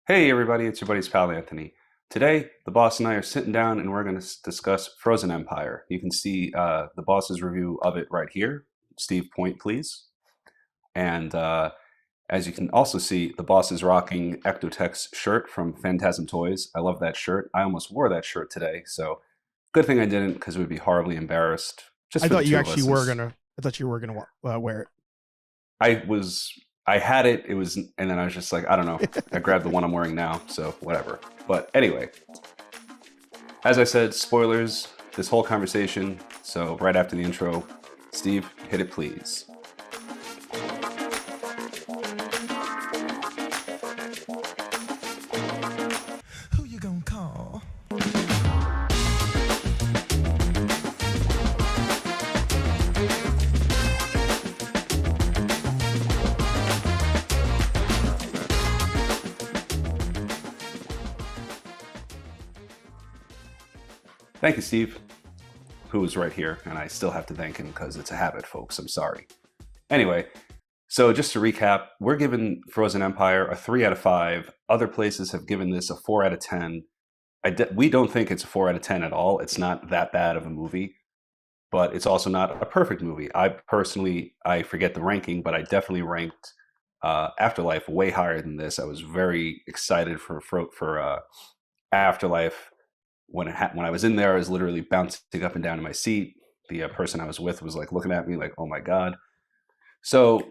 Hey everybody, it's your buddy's pal Anthony. Today, the boss and I are sitting down and we're going to discuss Frozen Empire. You can see the boss's review of it right here. Steve, point please. And as you can also see, the boss is rocking Ectotech's shirt from Phantasm Toys. I love that shirt. I almost wore that shirt today, so good thing I didn't because we'd be horribly embarrassed just I for the thought you two of actually us. were gonna. I thought you were gonna wear I was I had it, and then I was just like, I don't know. I it. grabbed the one I'm wearing now, so whatever. But anyway, as I said, spoilers, this whole conversation. So right after the intro, Steve, hit it please. Who you gonna call? Thank you, Steve, who is right here, and I still have to thank him because it's a habit, folks. I'm sorry. Anyway, so just to recap, we're giving Frozen Empire a 3 out of 5. Other places have given this a 4 out of 10. We don't think it's a 4 out of 10 at all. It's not that bad of a movie, but it's also not a perfect movie. I forget the ranking, but I definitely ranked Afterlife way higher than this. I was very excited for Afterlife. When I was in there, I was literally bouncing up and down in my seat. The person I was with was like looking at me like, "Oh my god!" So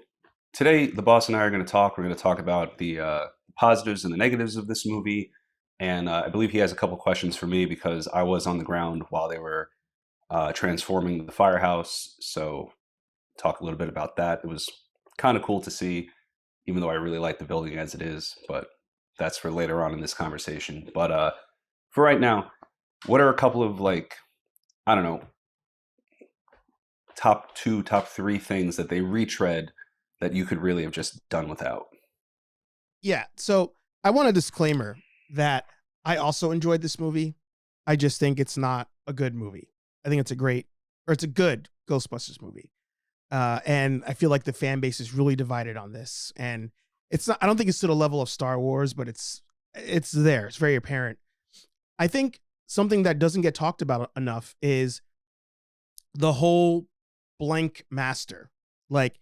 today, the boss and I are going to talk. We're going to talk about the positives and the negatives of this movie, and I believe he has a couple questions for me because I was on the ground while they were transforming the firehouse. So talk a little bit about that. It was kind of cool to see, even though I really like the building as it is. But that's for later on in this conversation. But for right now, what are a couple of I don't know, top two, top three things that they retread that you could really have just done without? Yeah. So I want a disclaimer that I also enjoyed this movie. I just think it's not a good movie. I think it's a good Ghostbusters movie. And I feel like the fan base is really divided on this. And it's not. I don't think it's to the level of Star Wars, but it's there. It's very apparent. I think something that doesn't get talked about enough is the whole blank master. Like,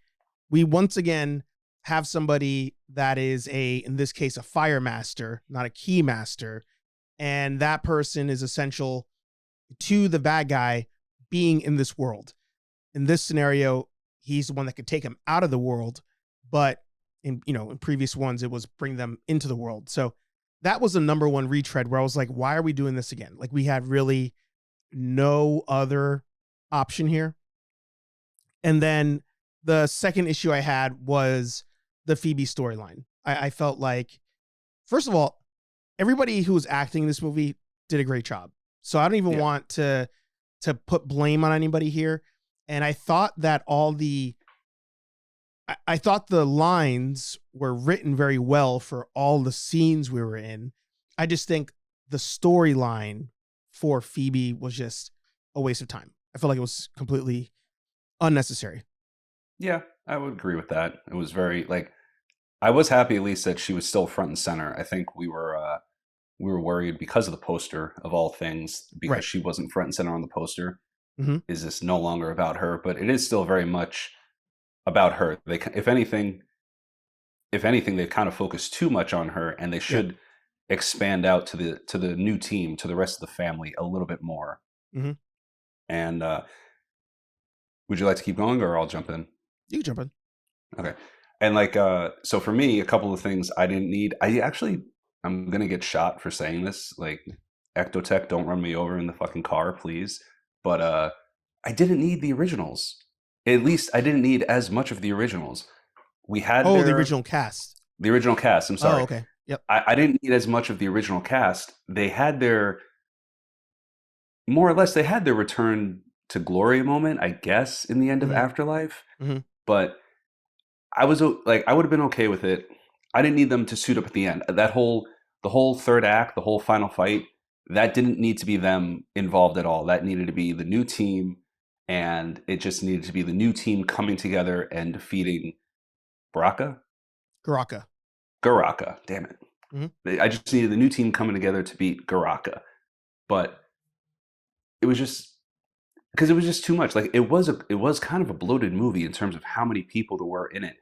we once again have somebody that is in this case, a fire master, not a key master. And that person is essential to the bad guy being in this world. In this scenario, he's the one that could take him out of the world, but in previous ones, it was bring them into the world. So that was the number one retread where I was like, why are we doing this again? Like, we had really no other option here. And then the second issue I had was the Phoebe storyline. I felt like, first of all, everybody who was acting in this movie did a great job. So I don't even Yeah. want to put blame on anybody here. And I thought that I thought the lines were written very well for all the scenes we were in. I just think the storyline for Phoebe was just a waste of time. I felt like it was completely unnecessary. Yeah, I would agree with that. It was very I was happy at least that she was still front and center. I think we were worried because of the poster of all things, because Right. she wasn't front and center on the poster. Hmm. Is this no longer about her? But it is still very much about her. They, if anything, they've kind of focused too much on her, and they Yeah. should expand out to the new team, to the rest of the family a little bit more. Hmm. And would you like to keep going, or I'll jump in? You can jump in. Okay. And so for me, a couple of things I didn't need. I'm gonna get shot for saying this. Like, Ectotech, don't run me over in the fucking car, please. But I didn't need the originals. At least I didn't need as much of the originals. We had Oh, the original cast. the original cast. I'm Oh, sorry. okay. Yep. I didn't need as much of the original cast. They had their more or less they had their return to glory moment, I guess, in the end of Hmm. Afterlife. Hmm. But I would have been okay with it. I didn't need them to suit up at the end. The whole third act, the whole final fight, that didn't need to be them involved at all. That needed to be the new team, and it just needed to be the new team coming together and defeating Baraka? Garaka. Garaka, damn it. Mhm. I just needed the new team coming together to beat Garaka. But it was just because it was just too much. Like it was kind of a bloated movie in terms of how many people there were in it.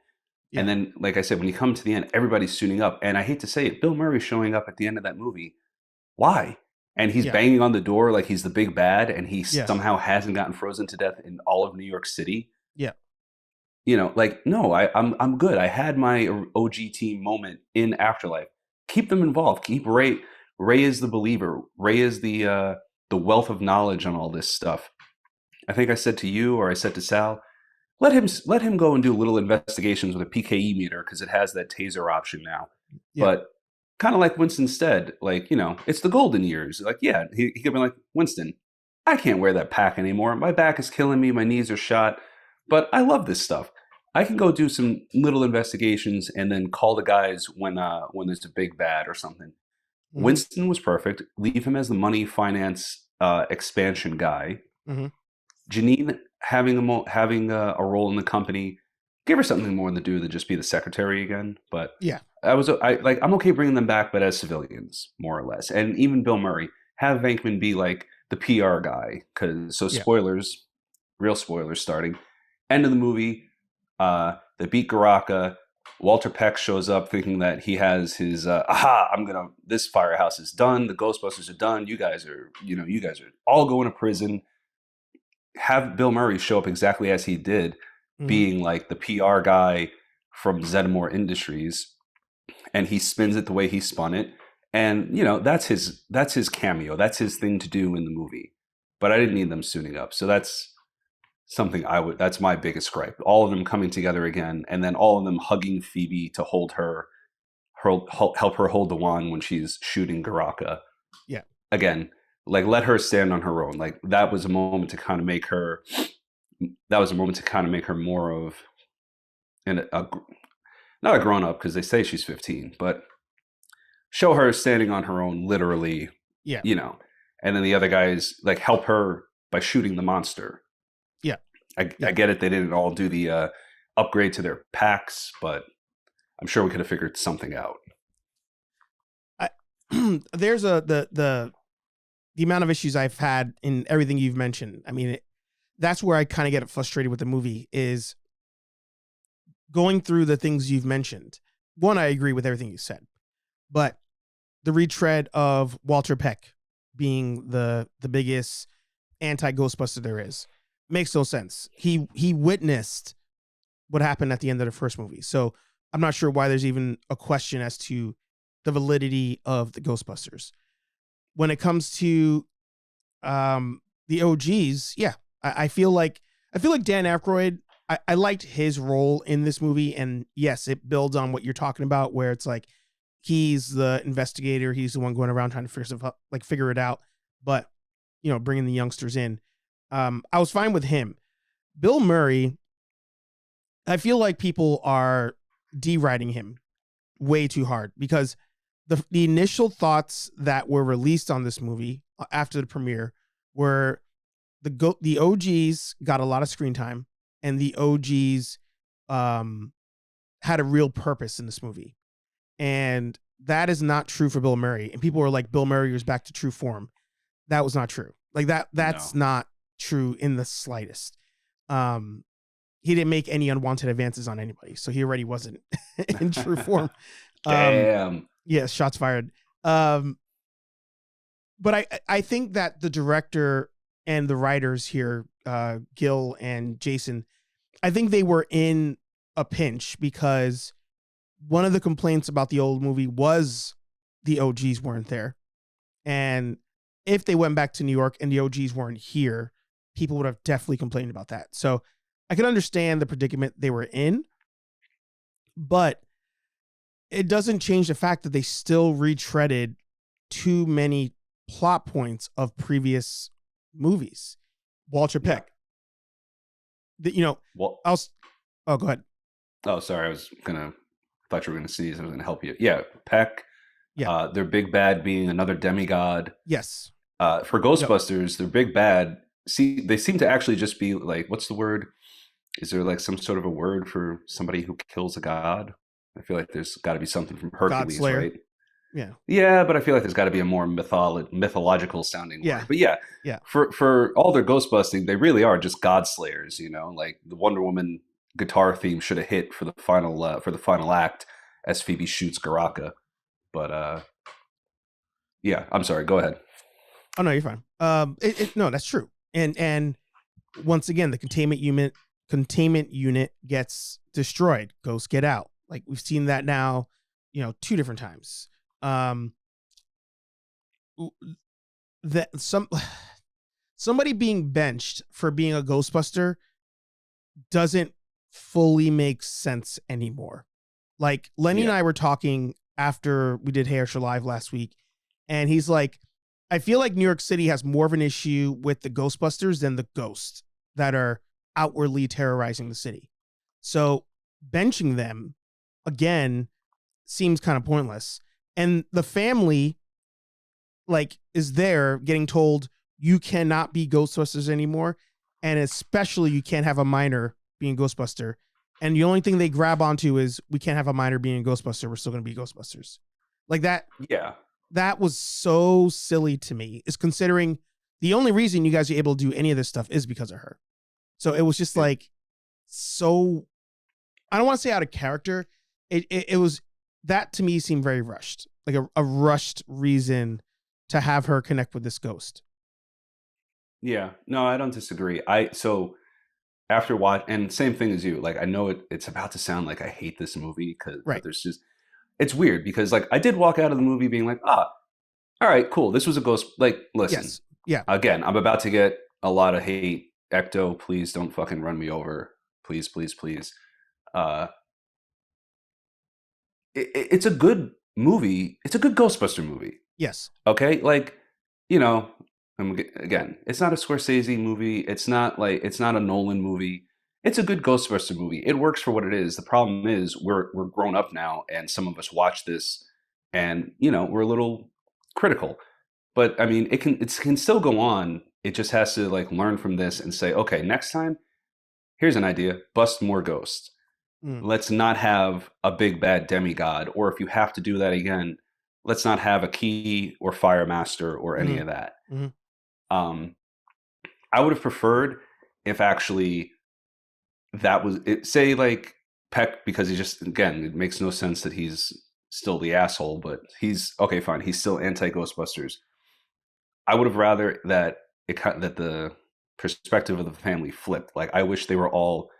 And Yeah. then, like I said, when you come to the end, everybody's suiting up. And I hate to say it, Bill Murray showing up at the end of that movie. Why? And he's Yeah. banging on the door like he's the big bad, and he Yeah. somehow hasn't gotten frozen to death in all of New York City. Yeah. You know, like no, I'm good. I had my OG team moment in Afterlife. Keep them involved. Keep Ray. Ray is the believer. Ray is the wealth of knowledge on all this stuff. I think I said to you, or I said to Sal, let him go and do little investigations with a PKE meter because it has that taser option now. Yeah. But kind of like Winston said, like, you know, it's the golden years. Like, yeah, he could be like, Winston, I can't wear that pack anymore. My back is killing me. My knees are shot. But I love this stuff. I can go do some little investigations and then call the guys when there's a big bad or something. Mhm. Winston was perfect. Leave him as the money finance expansion guy. Mhm. Janine having a role in the company, give her something more to do than just be the secretary again. But Yeah. I'm okay bringing them back, but as civilians, more or less. And even Bill Murray, have Venkman be like the PR guy, because Yeah. spoilers, real spoilers starting. End of the movie, they beat Garaka. Walter Peck shows up thinking that he has his this firehouse is done, the Ghostbusters are done, you guys are all going to prison. Have Bill Murray show up exactly as he did, Mhm. being like the PR guy from Zeddemore Industries, and he spins it the way he spun it. And that's his cameo. That's his thing to do in the movie. But I didn't need them suiting up. So that's something that's my biggest gripe. All of them coming together again, and then all of them hugging Phoebe to hold her help her hold the wand when she's shooting Garaka. Yeah. Again, like let her stand on her own. Like that was a moment to kind of make her more of not a grown up, because they say she's 15, but show her standing on her own, literally. Yeah. And then the other guys like help her by shooting the monster. Yeah. I get it. They didn't all do the upgrade to their packs, but I'm sure we could have figured something out. There's the amount of issues I've had in everything you've mentioned. I mean, that's where I kind of get frustrated with the movie, is going through the things you've mentioned. One, I agree with everything you said, but the retread of Walter Peck being the biggest anti-Ghostbuster there is makes no sense. He witnessed what happened at the end of the first movie, so I'm not sure why there's even a question as to the validity of the Ghostbusters. When it comes to the OGs, yeah, I feel like Dan Aykroyd, I liked his role in this movie, and yes, it builds on what you're talking about, where it's like he's the investigator, he's the one going around trying to figure it out, but bringing the youngsters in, I was fine with him. Bill Murray, I feel like people are deriding him way too hard, because the initial thoughts that were released on this movie after the premiere were the OGs got a lot of screen time, and the OGs had a real purpose in this movie. And that is not true for Bill Murray. And people were like, Bill Murray was back to true form. That was not true. Like that's not true in the slightest. He didn't make any unwanted advances on anybody, so he already wasn't in true form. Damn. Yes, shots fired. But I think that the director and the writers here, Gil and Jason, I think they were in a pinch, because one of the complaints about the old movie was the OGs weren't there. And if they went back to New York and the OGs weren't here, people would have definitely complained about that. So I can understand the predicament they were in, but it doesn't change the fact that they still retreaded too many plot points of previous movies. Walter Peck. Well, oh, go ahead. Oh, sorry. Thought you were gonna sneeze. I was gonna help you. Yeah, Peck. Yeah. Their big bad being another demigod. Yes. For Ghostbusters, their big bad. They seem to actually just be like, what's the word? Is there like some sort of a word for somebody who kills a god? I feel like there's got to be something from Hercules, Godslayer. right? Yeah, but I feel like there's got to be a more mythological sounding Yeah. word. But yeah, Yeah. for all their ghost busting, they really are just god slayers. You know, like the Wonder Woman guitar theme should have hit for the final act as Phoebe shoots Garaka. But yeah, I'm sorry. Go ahead. Oh no, you're fine. No, that's true. And once again, the containment unit gets destroyed. Ghosts get out. Like we've seen that now, 2 different times. That somebody being benched for being a Ghostbuster doesn't fully make sense anymore. Like Lenny and I were talking after we did HeyArcher Live last week, and he's like, I feel like New York City has more of an issue with the Ghostbusters than the ghosts that are outwardly terrorizing the city. So benching them again seems kind of pointless. And the family is there getting told you cannot be Ghostbusters anymore. And especially you can't have a minor being Ghostbuster. And the only thing they grab onto is we can't have a minor being a Ghostbuster. We're still going to be Ghostbusters. Like that. Yeah. That was so silly to me, is considering the only reason you guys are able to do any of this stuff is because of her. So it was just so, I don't want to say out of character. It was, that to me seemed very rushed, like a rushed reason to have her connect with this ghost. Yeah, no, I don't disagree. So after and same thing as you, like I know it's about to sound like I hate this movie but there's just, it's weird because I did walk out of the movie being like, all right, cool. This was a ghost. Like, listen, yes. Yeah. Again, I'm about to get a lot of hate. Ecto, please don't fucking run me over. Please, please, please. It's a good movie. It's a good Ghostbuster movie. Yes. Okay, again, it's not a Scorsese movie. It's not a Nolan movie. It's a good Ghostbuster movie. It works for what it is. The problem is we're grown up now, and some of us watch this, and we're a little critical. But I mean, it can still go on. It just has to learn from this and say, okay, next time, here's an idea: bust more ghosts. Let's not have a big bad demigod, or if you have to do that again, let's not have a key or fire master or any of that. I would have preferred if actually that was it. Say Peck, because he just, again, it makes no sense that he's still the asshole, but he's okay, fine. He's still anti Ghostbusters. I would have rather that that the perspective of the family flipped. I wish they were all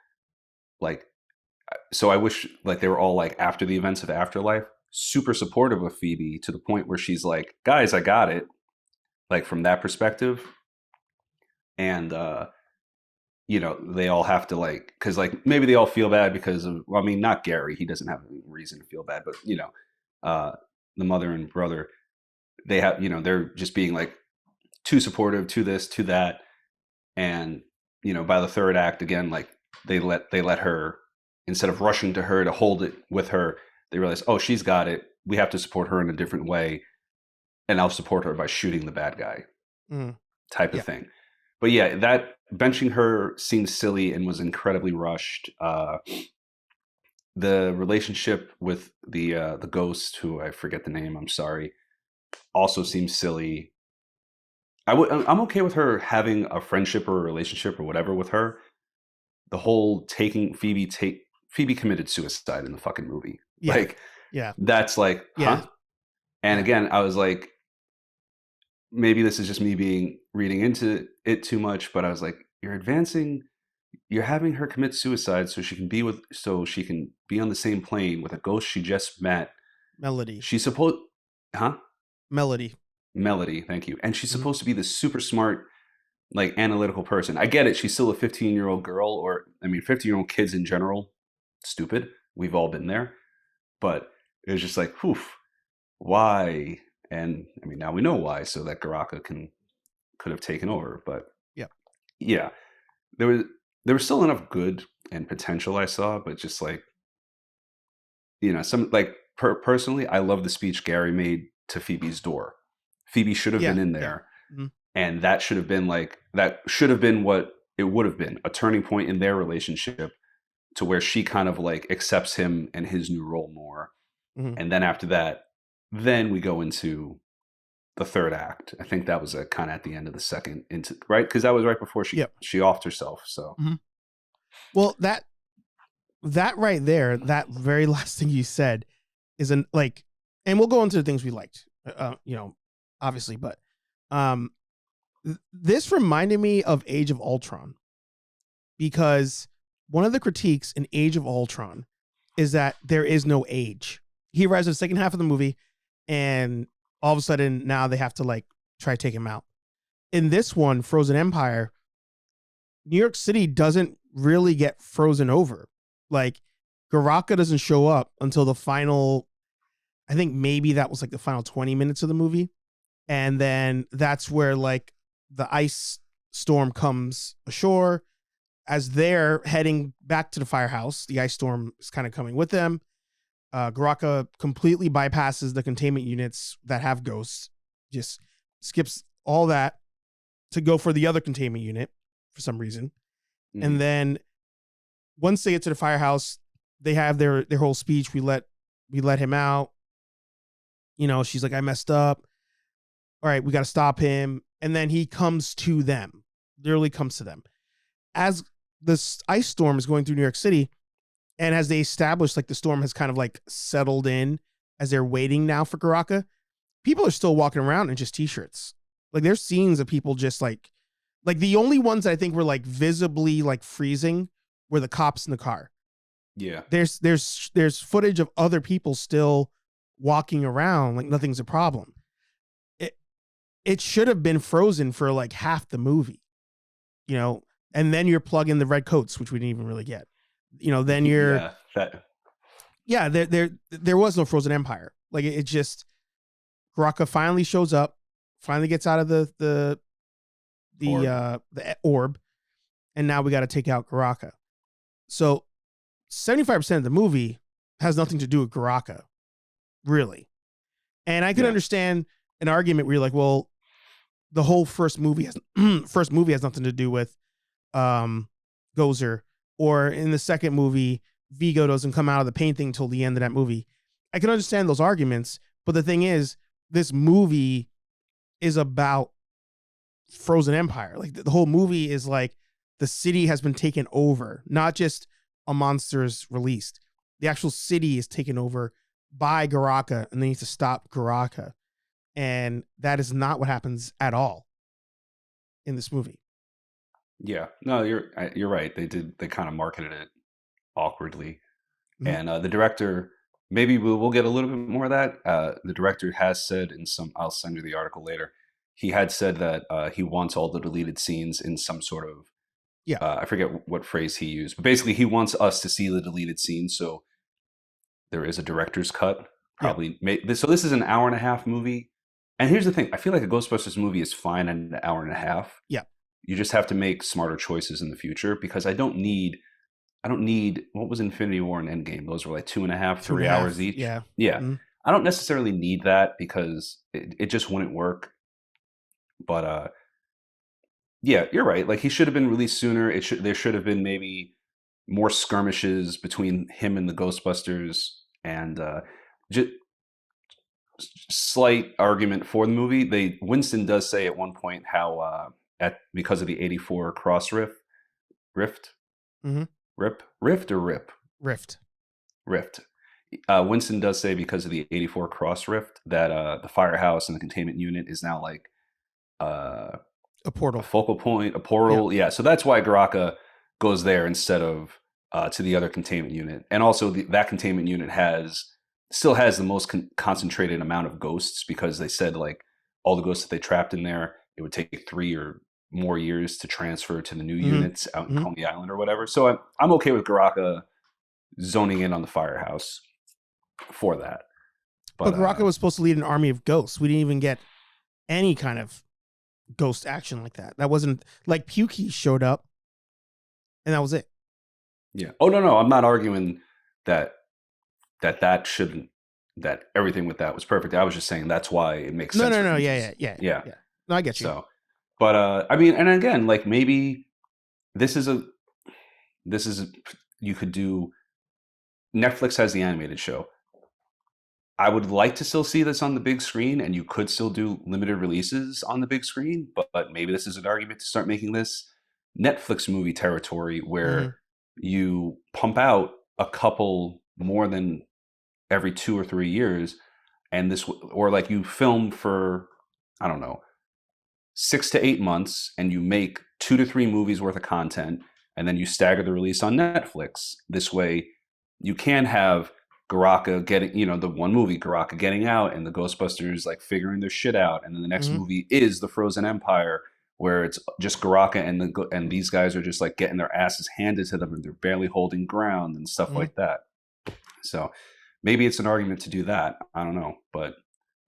I wish they were all after the events of Afterlife, super supportive of Phoebe to the point where she's like, guys, I got it. From that perspective. And, they all have to because maybe they all feel bad because of, well, I mean, not Gary. He doesn't have any reason to feel bad, but, the mother and brother, they have, they're just being too supportive to this, to that. And, by the third act, again, they let her, instead of rushing to her to hold it with her, they realize, oh, she's got it. We have to support her in a different way. And I'll support her by shooting the bad guy type of thing. But yeah, that benching her seemed silly and was incredibly rushed. The relationship with the ghost, who I forget the name, I'm sorry, also seems silly. I'm okay with her having a friendship or a relationship or whatever with her. The whole Phoebe committed suicide in the fucking movie. Yeah. That's huh? And again, I was like, maybe this is just me reading into it too much, but I was like, you're having her commit suicide so she can be on the same plane with a ghost she just met. Melody. She's supposed, huh? Melody, thank you. And she's supposed to be this super smart, analytical person. I get it. She's still a 15-year-old girl, or 15-year-old kids in general. Stupid. We've all been there. But it was just why? And now we know why, so that Garaka could have taken over. But yeah, there was still enough good and potential I saw, but just some personally, I love the speech Gary made to Phoebe's door. Phoebe should have been in there, and that should have been what it would have been, a turning point in their relationship, to where she kind of accepts him and his new role more. And then after that, then we go into the third act. I think that was kind of at the end of the second into right because that was right before Yep. she offed herself. So Well, that right there, that very last thing you said is and we'll go into the things we liked, obviously, but this reminded me of Age of Ultron, because one of the critiques in Age of Ultron is that there is no age. He arrives in the second half of the movie, and all of a sudden now they have to try to take him out. In this one, Frozen Empire, New York City doesn't really get frozen over. Garaka doesn't show up until the final, I think maybe that was the final 20 minutes of the movie. And then that's where the ice storm comes ashore. As they're heading back to the firehouse, the ice storm is kind of coming with them. Garaka completely bypasses the containment units that have ghosts, just skips all that to go for the other containment unit for some reason. Mm-hmm. And then once they get to the firehouse, they have their whole speech. We let him out. She's like, I messed up. All right, we got to stop him. And then he comes to them, literally comes to them. As this ice storm is going through New York City, and as they establish the storm has kind of settled in, as they're waiting now for Garaka, people are still walking around in just t-shirts. There's scenes of people just the only ones that I think were visibly freezing were the cops in the car. Yeah. There's footage of other people still walking around like nothing's a problem. It should have been frozen for half the movie, and then you're plugging the red coats, which we didn't even really get. Then you're there was no Frozen Empire. It just, Garaka finally shows up, finally gets out of the orb, and now we got to take out Garaka. So 75% of the movie has nothing to do with Garaka, really. And I can understand an argument where you're like, well, the whole first movie has nothing to do with Gozer, or in the second movie, Vigo doesn't come out of the painting until the end of that movie. I can understand those arguments, but the thing is, this movie is about Frozen Empire. The whole movie is the city has been taken over, not just a monster is released. The actual city is taken over by Garaka, and they need to stop Garaka. And that is not what happens at all in this movie. Yeah, no, you're right. They kind of marketed it awkwardly. Mm-hmm. And the director, maybe we'll get a little bit more of that. The director has said I'll send you the article later. He had said that he wants all the deleted scenes in some sort of, I forget what phrase he used, but basically he wants us to see the deleted scenes. So there is a director's cut, probably. Yeah. So this is an hour and a half movie. And here's the thing. I feel like a Ghostbusters movie is fine in an hour and a half. Yeah. You just have to make smarter choices in the future, because I don't need, what was Infinity War and Endgame? Those were 2.5, 3 hours each. Yeah. Yeah. Mm-hmm. I don't necessarily need that, because it just wouldn't work. But yeah, you're right. He should have been released sooner. There should have been maybe more skirmishes between him and the Ghostbusters, and just slight argument for the movie. Winston does say at one point how because of the 84 cross rift, mm-hmm. rift or rip rift. Winston does say because of the 84 cross rift that the firehouse and the containment unit is now a portal, a focal point, a portal. Yeah. So that's why Garaka goes there instead of to the other containment unit. And also that containment unit still has the most concentrated amount of ghosts, because they said all the ghosts that they trapped in there, it would take 3 or more years to transfer to the new units out in Coney Island or whatever. So I'm okay with Garaka zoning in on the firehouse for that. But Garaka was supposed to lead an army of ghosts. We didn't even get any kind of ghost action like that. That wasn't Pukey showed up, and that was it. Yeah. Oh no, I'm not arguing that shouldn't, that everything with that was perfect. I was just saying that's why it makes sense. No. Yeah. No, I get you. So, but I mean, and again, maybe this is you could do. Netflix has the animated show. I would like to still see this on the big screen, and you could still do limited releases on the big screen, but maybe this is an argument to start making this Netflix movie territory Mm-hmm. where you pump out a couple more than every 2 or 3 years, and this, or like you film for, I don't know, 6 to 8 months, and you make 2 to 3 movies worth of content, and then you stagger the release on Netflix. This way, you can have Garaka getting, the one movie Garaka getting out, and the Ghostbusters like figuring their shit out, and then the next Mm-hmm. movie is the Frozen Empire, where it's just Garaka and these guys are just like getting their asses handed to them, and they're barely holding ground and stuff Mm-hmm. like that. So maybe it's an argument to do that. I don't know, but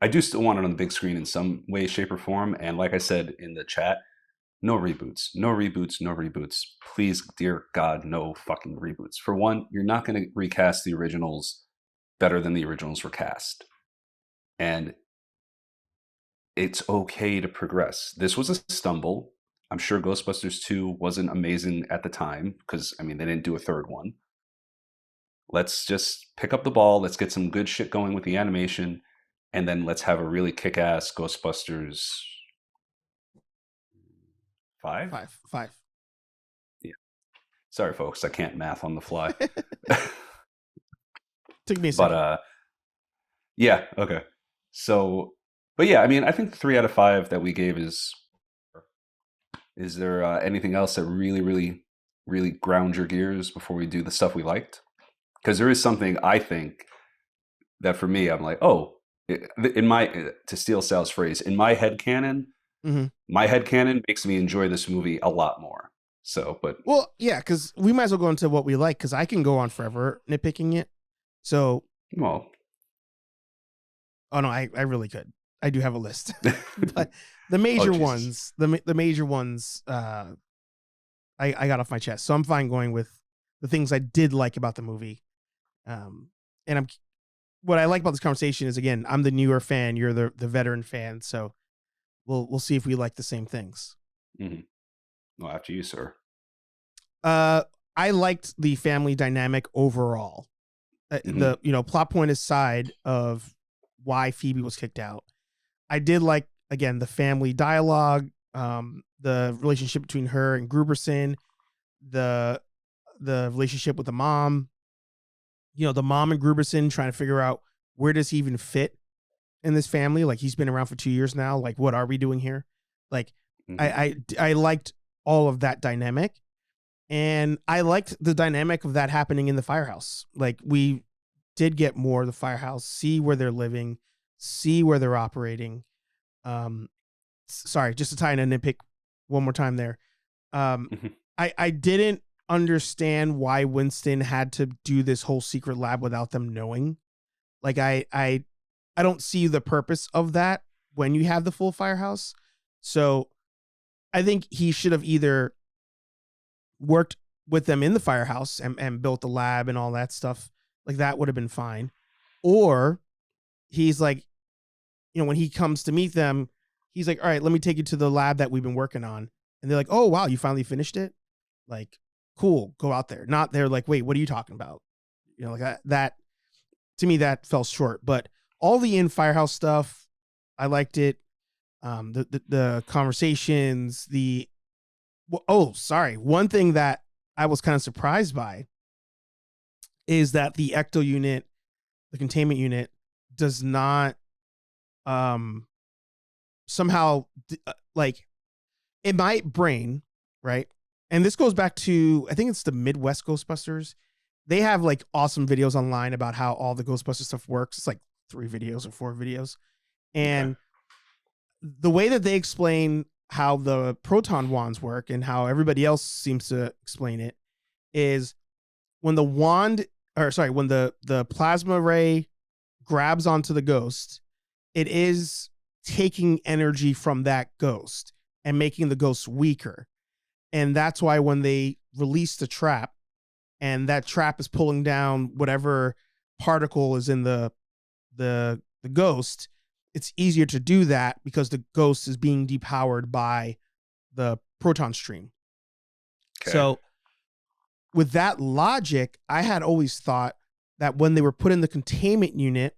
I do still want it on the big screen in some way, shape, or form. And like I said in the chat, no reboots, no reboots, no reboots. Please, dear God, no fucking reboots. For one, you're not going to recast the originals better than the originals were cast. And it's okay to progress. This was a stumble. I'm sure Ghostbusters 2 wasn't amazing at the time because, I mean, they didn't do a third one. Let's just pick up the ball. Let's get some good shit going with the animation. And then let's have a really kick-ass Ghostbusters 5? Five. Yeah. Sorry, folks. I can't math on the fly. Took me a second. But yeah, okay. So, but yeah, I mean, I think the 3 out of 5 that we gave is. Is there anything else that really, really, really ground your gears before we do the stuff we liked? Because there is something I think that for me, I'm like, oh, in my, to steal Sal's phrase, in my headcanon, Mm-hmm. my headcanon makes me enjoy this movie a lot more. So, but Well, yeah, because we might as well go into what we like, because I can go on forever nitpicking it. So, well, oh no, I really could. I do have a list, but the major Jesus. ones, the major ones, I got off my chest. So I'm fine going with the things I did like about the movie. And what I like about this conversation is, again, I'm the newer fan, you're the veteran fan, so we'll see if we like the same things. Mm-hmm. Well, after you, sir. I liked the family dynamic overall. Mm-hmm. The plot point aside of why Phoebe was kicked out, I did like, again, the family dialogue, the relationship between her and Gruberson, the relationship with the mom. The mom and Gruberson trying to figure out where does he even fit in this family. Like, he's been around for 2 years now. Like, what are we doing here? Like, Mm-hmm. I liked all of that dynamic, and I liked the dynamic of that happening in the firehouse. Like, we did get more of the firehouse, see where they're living, see where they're operating. Sorry, just to tie in a nitpick one more time there. Mm-hmm. I didn't understand why Winston had to do this whole secret lab without them knowing. Like, I don't see the purpose of that when you have the full firehouse. So I think he should have either worked with them in the firehouse and built the lab and all that stuff. Like, that would have been fine. Or he's like, when he comes to meet them, he's like, all right, let me take you to the lab that we've been working on. And they're like, oh, wow, you finally finished it? Like, cool, go out there. Not they're like, wait, what are you talking about? Like that to me, that fell short. But all the in firehouse stuff, I liked it. The conversations, one thing that I was kind of surprised by is that the ecto unit, the containment unit, does not somehow like, in my brain, right? And this goes back to, I think it's the Midwest Ghostbusters. They have like awesome videos online about how all the Ghostbusters stuff works. It's like 3 videos or 4 videos. And the way that they explain how the proton wands work and how everybody else seems to explain it is when the plasma ray grabs onto the ghost, it is taking energy from that ghost and making the ghost weaker. And that's why when they release the trap and that trap is pulling down whatever particle is in the ghost, it's easier to do that because the ghost is being depowered by the proton stream. Okay. So with that logic, I had always thought that when they were put in the containment unit,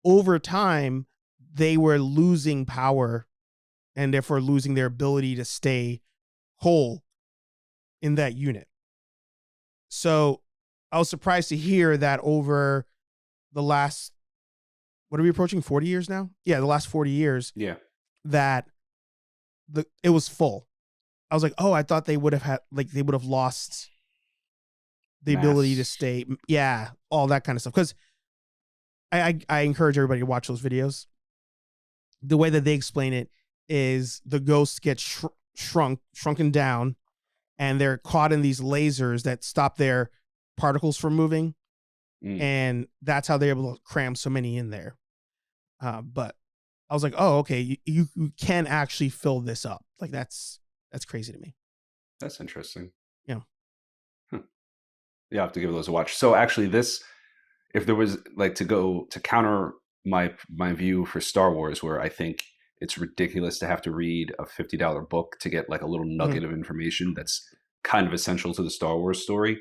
over time, they were losing power and therefore losing their ability to stay whole in that unit. So I was surprised to hear that over the last, what are we approaching, 40 years now? Yeah, the last 40 years. Yeah. That it was full. I was like, oh, I thought they would have lost the ability to stay. Yeah, all that kind of stuff. Because I encourage everybody to watch those videos. The way that they explain it is the ghosts get shrunken down, and they're caught in these lasers that stop their particles from moving. And that's how they're able to cram so many in there. But I was like, oh, okay, you can actually fill this up. Like that's crazy to me. That's interesting. Yeah. Yeah, I have to give those a watch. So actually if there was like to counter my view for Star Wars, where I think it's ridiculous to have to read a $50 book to get like a little nugget of information that's kind of essential to the Star Wars story,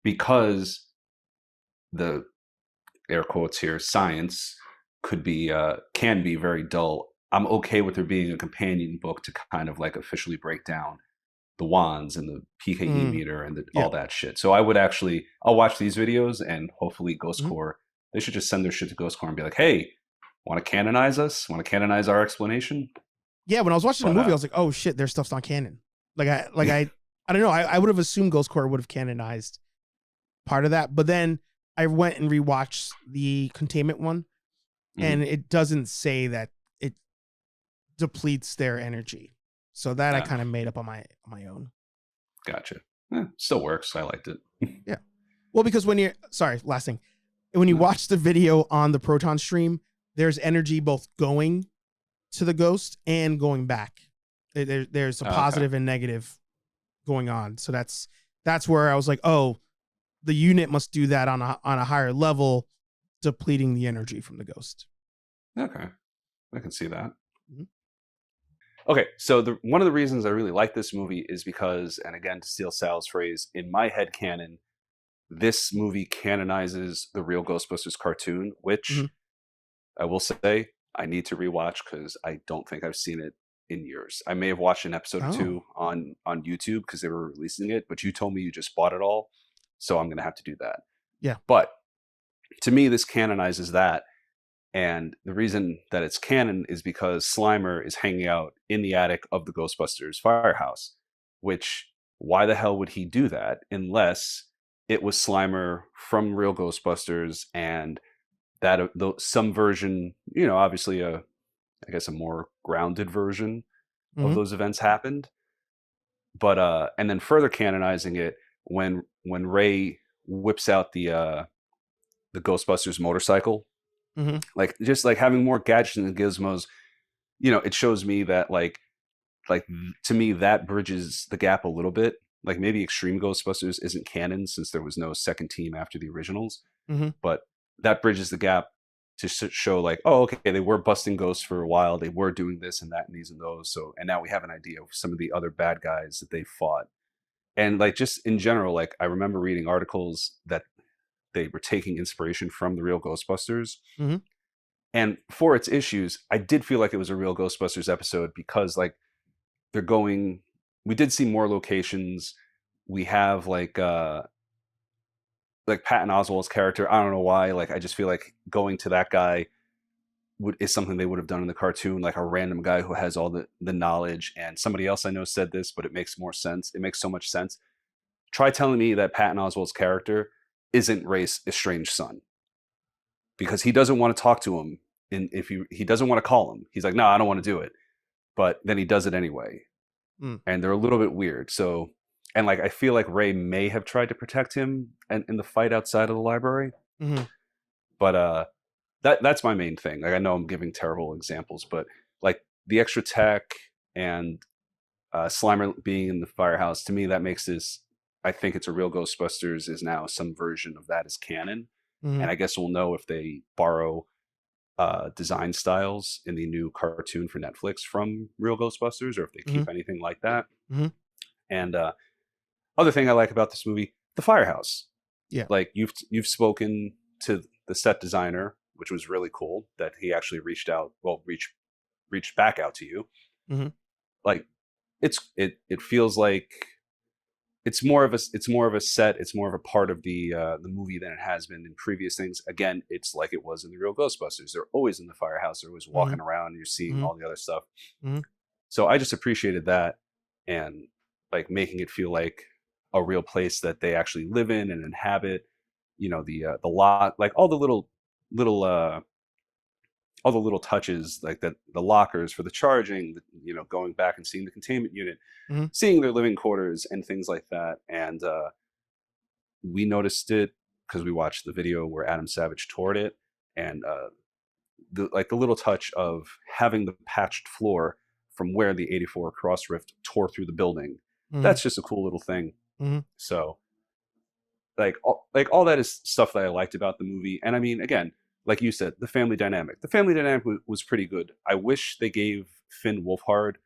because the air quotes here science can be very dull. I'm okay with there being a companion book to kind of like officially break down the wands and the PKE meter and all that shit. So I'll watch these videos, and hopefully Ghost Corps, they should just send their shit to Ghost Corps and be like, hey, want to canonize us? Want to canonize our explanation? Yeah, when I was watching the movie, I was like, oh shit, their stuff's not canon. I don't know. I would have assumed Ghost Corps would have canonized part of that, but then I went and rewatched the containment one, and it doesn't say that it depletes their energy. So that I kind of made up on my own. Gotcha. Still works. I liked it. Yeah. Well, because last thing. When you watch the video on the Proton stream, there's energy both going to the ghost and going back. There's a positive and negative going on. So that's where I was like, oh, the unit must do that on a higher level, depleting the energy from the ghost. Okay. I can see that. Okay, so one of the reasons I really like this movie is because, and again, to steal Sal's phrase, in my head canon, this movie canonizes the real Ghostbusters cartoon, which I will say I need to rewatch because I don't think I've seen it in years. I may have watched an episode or two on YouTube because they were releasing it, but you told me you just bought it all, so I'm going to have to do that. Yeah. But to me, this canonizes that. And the reason that it's canon is because Slimer is hanging out in the attic of the Ghostbusters firehouse, which why the hell would he do that unless it was Slimer from real Ghostbusters and that some version, obviously I guess a more grounded version of those events happened. But and then further canonizing it when Ray whips out the Ghostbusters motorcycle. Like just like having more gadgets and gizmos, it shows me that like to me that bridges the gap a little bit. Like maybe Extreme Ghostbusters isn't canon since there was no second team after the originals, but that bridges the gap to show like, oh, okay, they were busting ghosts for a while, they were doing this and that and these and those. So and now we have an idea of some of the other bad guys that they fought, and like just in general, like I remember reading articles that they were taking inspiration from the real Ghostbusters. And for its issues, I did feel like it was a real Ghostbusters episode because like we did see more locations. We have like Patton Oswalt's character. I don't know why. Like, I just feel like going to that guy is something they would have done in the cartoon, like a random guy who has all the knowledge. And somebody else I know said this, but it makes more sense. It makes so much sense. Try telling me that Patton Oswalt's character isn't Ray's estranged son, because he doesn't want to talk to him, and if he doesn't want to call him, he's like, no, I don't want to do it, but then he does it anyway. And they're a little bit weird. So, and like I feel like Ray may have tried to protect him in the fight outside of the library, but that's my main thing. Like I know I'm giving terrible examples, but like the extra tech and Slimer being in the firehouse, to me that makes this, I think it's a real Ghostbusters is now some version of that is canon. And I guess we'll know if they borrow design styles in the new cartoon for Netflix from real Ghostbusters, or if they keep anything like that. And other thing I like about this movie, the firehouse. Yeah. Like you've spoken to the set designer which was really cool that he actually reached back out to you. Mhm. Like it feels like it's more of a set. It's more of a part of the movie than it has been in previous things. Again, it's like it was in the real Ghostbusters. They're always in the firehouse. They're always walking around. And you're seeing all the other stuff. Mhm. So I just appreciated that, and like making it feel like a real place that they actually live in and inhabit. You know, the lot, like all the little all the little touches, like the lockers for the charging, you know, going back and seeing the containment unit, Mhm. seeing their living quarters and things like that. And we noticed it because we watched the video where Adam Savage toured it, and the little touch of having the patched floor from where the 84 cross rift tore through the building. Mhm. That's just a cool little thing. Mhm. So all that is stuff that I liked about the movie. And I mean, again, like you said, the family dynamic was pretty good. I wish they gave Finn Wolfhard,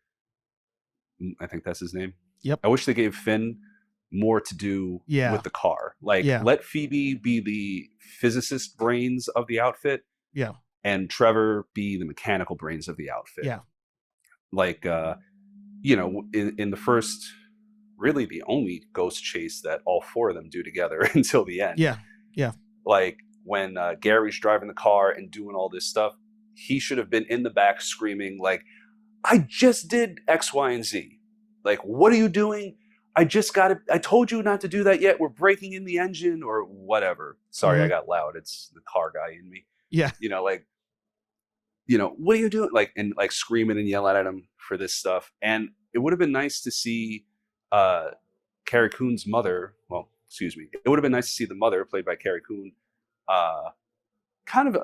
I think that's his name. Yep. I wish they gave Finn more to do Yeah. with the car. Like, Yeah. let Phoebe be the physicist brains of the outfit, Yeah. and Trevor be the mechanical brains of the outfit. Yeah. Like, you know, in the first, really the only ghost chase that all four of them do together until the end. Yeah. Yeah. Like when Gary's driving the car and doing all this stuff, he should have been in the back screaming like, I just did X, Y, and Z. Like, what are you doing? I just got it. I told you not to do that yet. We're breaking in the engine or whatever. Sorry, I got loud. It's the car guy in me. Yeah. You know, like, you know, what are you doing? Like, and like screaming and yelling at him for this stuff. And it would have been nice to see Carrie Coon's mother. Well, excuse me. It would have been nice to see the mother, played by Carrie Coon, kind of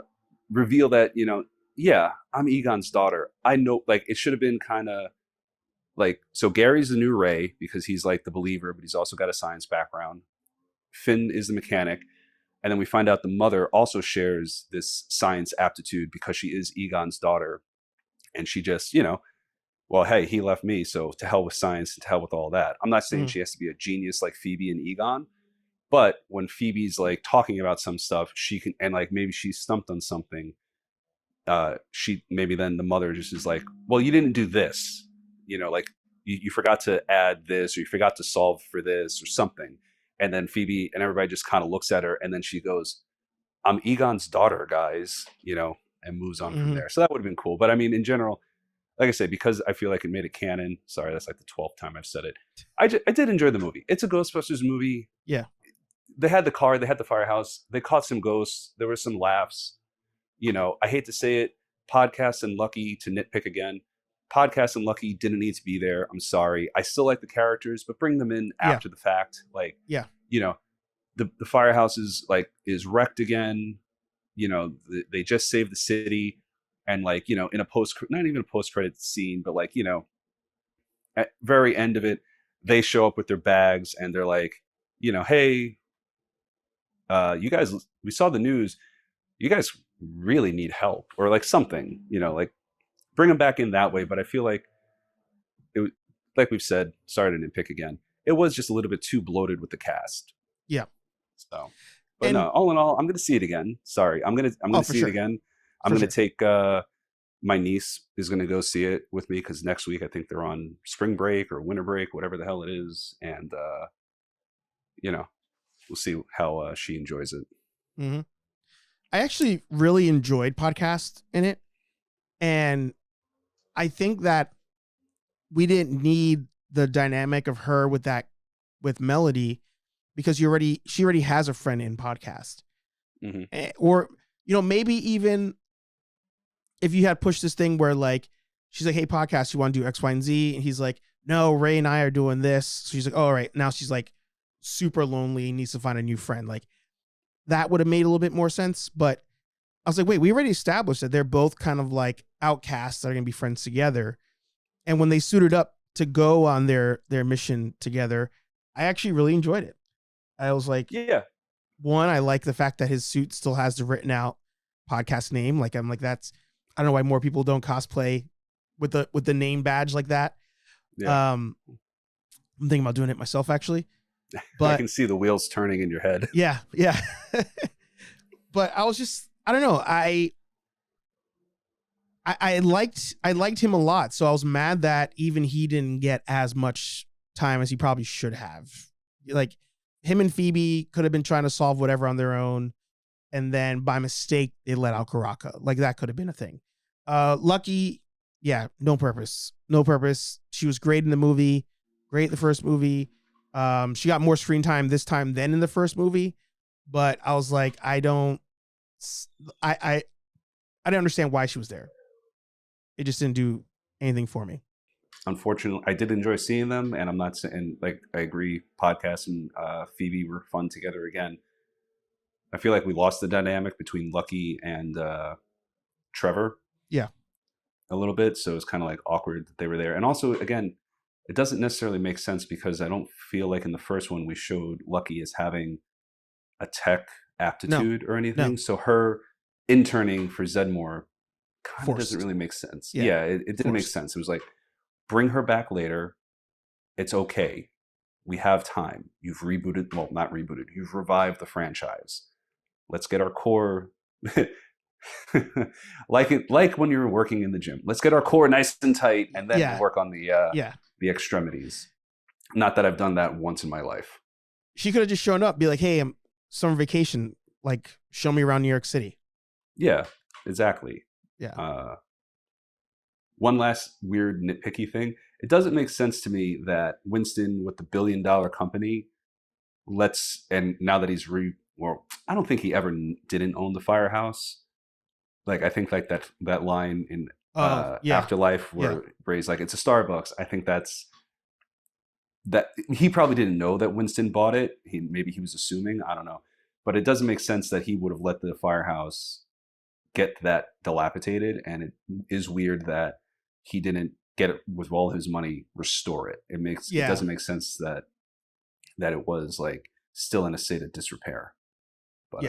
reveal that, you know, yeah, I'm Egon's daughter. I know, like, it should have been kind of like, so Gary's the new Ray because he's like the believer, but he's also got a science background. Finn is the mechanic. And then we find out the mother also shares this science aptitude because she is Egon's daughter. And she just, you know, well, hey, he left me, so to hell with science and to hell with all that. I'm not saying she has to be a genius like Phoebe and Egon, but when Phoebe's like talking about some stuff, she can, and like maybe she's stumped on something, she maybe then the mother just is like, well, you didn't do this, you know, like you forgot to add this, or you forgot to solve for this or something. And then Phoebe and everybody just kind of looks at her, and then she goes, I'm Egon's daughter, guys, you know, and moves on from there. So that would have been cool. But I mean, in general, like I say, because I feel like it made it canon. Sorry, that's like the 12th time I've said it. I did enjoy the movie. It's a Ghostbusters movie. Yeah. They had the car, they had the firehouse, they caught some ghosts, there were some laughs. You know, I hate to say it, Podcast and Lucky, to nitpick again, Podcast and Lucky didn't need to be there. I'm sorry. I still like the characters, but bring them in after the fact. Like, you know, the firehouse is wrecked again. You know, they just saved the city. And like, you know, in a not even a post-credit scene, but like, you know, at very end of it, they show up with their bags and they're like, you know, hey, you guys, we saw the news. You guys really need help, or like something, you know, like bring them back in that way. But I feel like it, like we've said, sorry to nitpick again, it was just a little bit too bloated with the cast. Yeah. So, but no, all in all, I'm going to see it again. Sorry. I'm going to see it again. I'm going to take, my niece is going to go see it with me because next week I think they're on spring break or winter break, whatever the hell it is. And, you know, we'll see how she enjoys it. Mm-hmm. I actually really enjoyed Podcast in it. And I think that we didn't need the dynamic of her with Melody because she already has a friend in Podcast. Mm-hmm. Or, you know, maybe even if you had pushed this thing where like, she's like, hey, Podcast, you want to do X, Y, and Z? And he's like, no, Ray and I are doing this. So she's like, oh, all right. Now she's like super lonely, needs to find a new friend. Like that would have made a little bit more sense. But I was like, wait, we already established that they're both kind of like outcasts that are going to be friends together. And when they suited up to go on their mission together, I actually really enjoyed it. I was like, yeah, one, I like the fact that his suit still has the written out Podcast name. Like, I'm like, I don't know why more people don't cosplay with the name badge like that. Yeah. I'm thinking about doing it myself actually, but I can see the wheels turning in your head. Yeah. Yeah. But I I don't know. I liked him a lot, so I was mad that even he didn't get as much time as he probably should have. Like him and Phoebe could have been trying to solve whatever on their own, and then by mistake they let out Karaka. Like that could have been a thing. Lucky, yeah, no purpose. She was great in the movie, great in the first movie. She got more screen time this time than in the first movie, but I was like, I don't understand why she was there. It just didn't do anything for me. Unfortunately, I did enjoy seeing them, and I'm not saying, like, I agree, podcast and Phoebe were fun together again. I feel like we lost the dynamic between Lucky and Trevor. Yeah. A little bit, so it's kind of like awkward that they were there. And also, again, it doesn't necessarily make sense because I don't feel like in the first one we showed Lucky as having a tech aptitude or anything. No. So her interning for Zedmore kind of Forced. doesn't really make sense. Yeah. Yeah, it didn't make Forced. sense. It was like, bring her back later. It's okay. We have time. You've rebooted, well, not rebooted. You've revived the franchise. Let's get our core like when you're working in the gym. Let's get our core nice and tight, and then we'll work on the extremities. Not that I've done that once in my life. She could have just shown up, be like, "Hey, I'm summer vacation. Like, show me around New York City." Yeah, exactly. Yeah. One last weird nitpicky thing. It doesn't make sense to me that Winston, with the $1 billion company, and now that he's well, I don't think he ever didn't own the firehouse. Like, I think like that line in Afterlife where he's like, it's a Starbucks. I think that he probably didn't know that Winston bought it. Maybe he was assuming, I don't know. But it doesn't make sense that he would have let the firehouse get that dilapidated. And it is weird that he didn't get it with all his money, restore it. It doesn't make sense that it was like still in a state of disrepair. But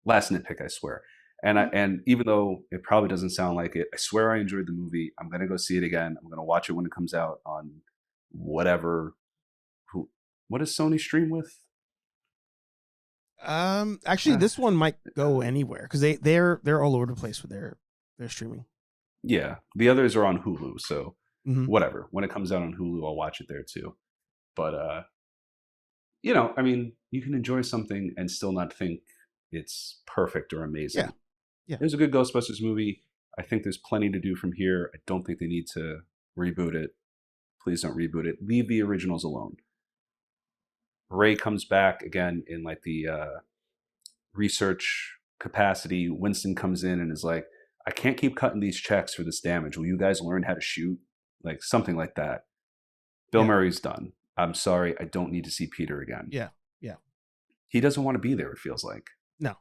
last nitpick, I swear. And even though it probably doesn't sound like it, I swear I enjoyed the movie. I'm gonna go see it again. I'm gonna watch it when it comes out on whatever. What does Sony stream with? Actually, this one might go anywhere because they're all over the place with their streaming. Yeah, the others are on Hulu, so Mm-hmm. whatever. When it comes out on Hulu, I'll watch it there too. But I mean, you can enjoy something and still not think it's perfect or amazing. Yeah. There's a good Ghostbusters movie. I think there's plenty to do from here. I don't think they need to reboot it. Please don't reboot it. Leave the originals alone. Ray comes back again in like the research capacity. Winston comes in and is like, I can't keep cutting these checks for this damage. Will you guys learn how to shoot? Like something like that. Bill Murray's done. I'm sorry. I don't need to see Peter again. Yeah. He doesn't want to be there, it feels like. No.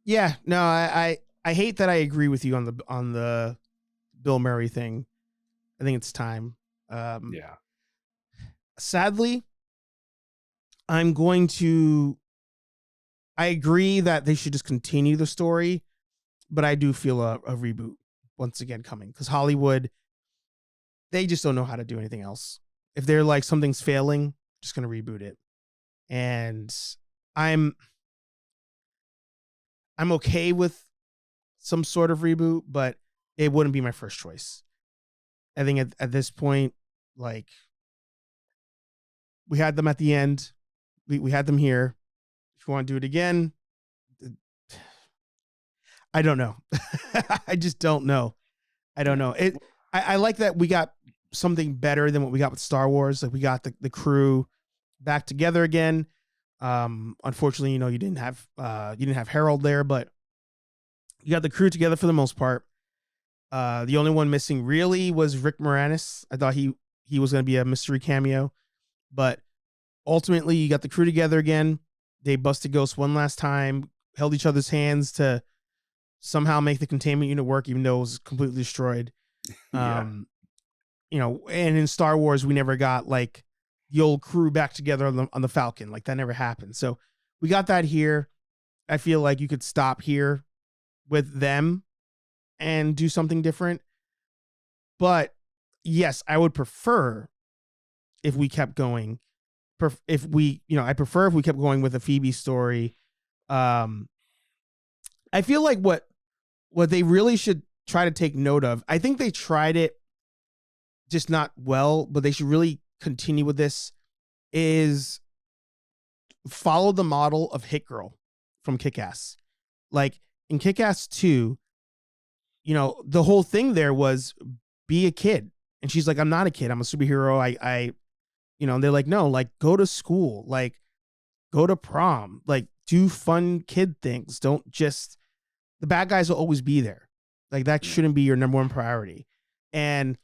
Yeah. No, I hate that I agree with you on the Bill Murray thing. I think it's time. Sadly, I agree that they should just continue the story, but I do feel a reboot once again coming because Hollywood, they just don't know how to do anything else. If they're like, something's failing, just going to reboot it. And I'm okay with some sort of reboot, but it wouldn't be my first choice. I think at this point, like, we had them at the end. We had them here. If you want to do it again, I don't know. I just don't know. I don't know. I like that we got something better than what we got with Star Wars. Like, we got the crew back together again. Unfortunately, you didn't have Harold there, but you got the crew together for the most part. The only one missing really was Rick Moranis. I thought he was going to be a mystery cameo, but ultimately you got the crew together again. They busted Ghost one last time, held each other's hands to somehow make the containment unit work, even though it was completely destroyed. And in Star Wars, we never got like the old crew back together on the Falcon. Like, that never happened. So we got that here. I feel like you could stop here with them and do something different. But yes, I would prefer if we kept going. I prefer if we kept going with a Phoebe story, I feel like what they really should try to take note of, I think they tried it just not well, but they should really continue with this, is follow the model of Hit Girl from Kick-Ass. Like in Kick-Ass 2, you know, the whole thing there was be a kid. And she's like, I'm not a kid. I'm a superhero. I you know, and they're like, no, like go to school, like go to prom, like do fun kid things. Don't just, the bad guys will always be there. Like that shouldn't be your number one priority. And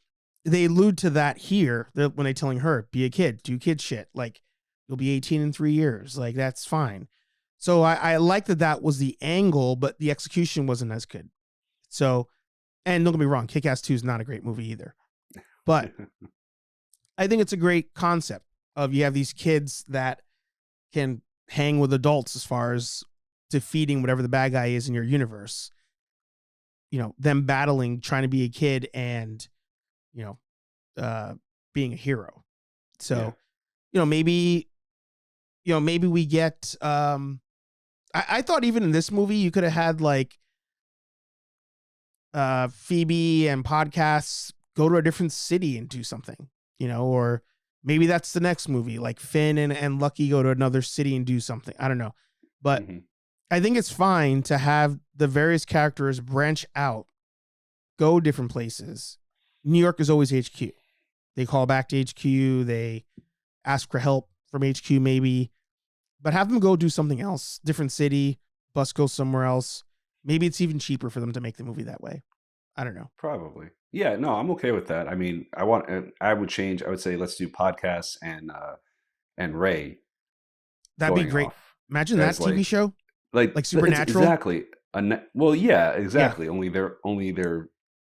they allude to that here when they're telling her, be a kid, do kid shit. Like you'll be 18 in 3 years. Like that's fine. So I like that was the angle, but the execution wasn't as good. So, and don't get me wrong, Kick-Ass 2 is not a great movie either. But I think it's a great concept of you have these kids that can hang with adults as far as defeating whatever the bad guy is in your universe. You know, them battling, trying to be a kid and, you know, being a hero. So, maybe we get, I thought even in this movie, you could have had like Phoebe and podcasts go to a different city and do something, you know, or maybe that's the next movie, like Finn and Lucky go to another city and do something. I don't know. But I think it's fine to have the various characters branch out, go different places. New York is always HQ. They call back to HQ. They ask for help from HQ maybe, but have them go do something else, different city, bus go somewhere else. Maybe it's even cheaper for them to make the movie that way. I don't know. Probably. Yeah, no, I'm okay with that. I mean, I would say let's do podcasts and Ray. That'd be great. Imagine that TV show. Like Supernatural. Exactly. Well, yeah, exactly. Yeah. Only they're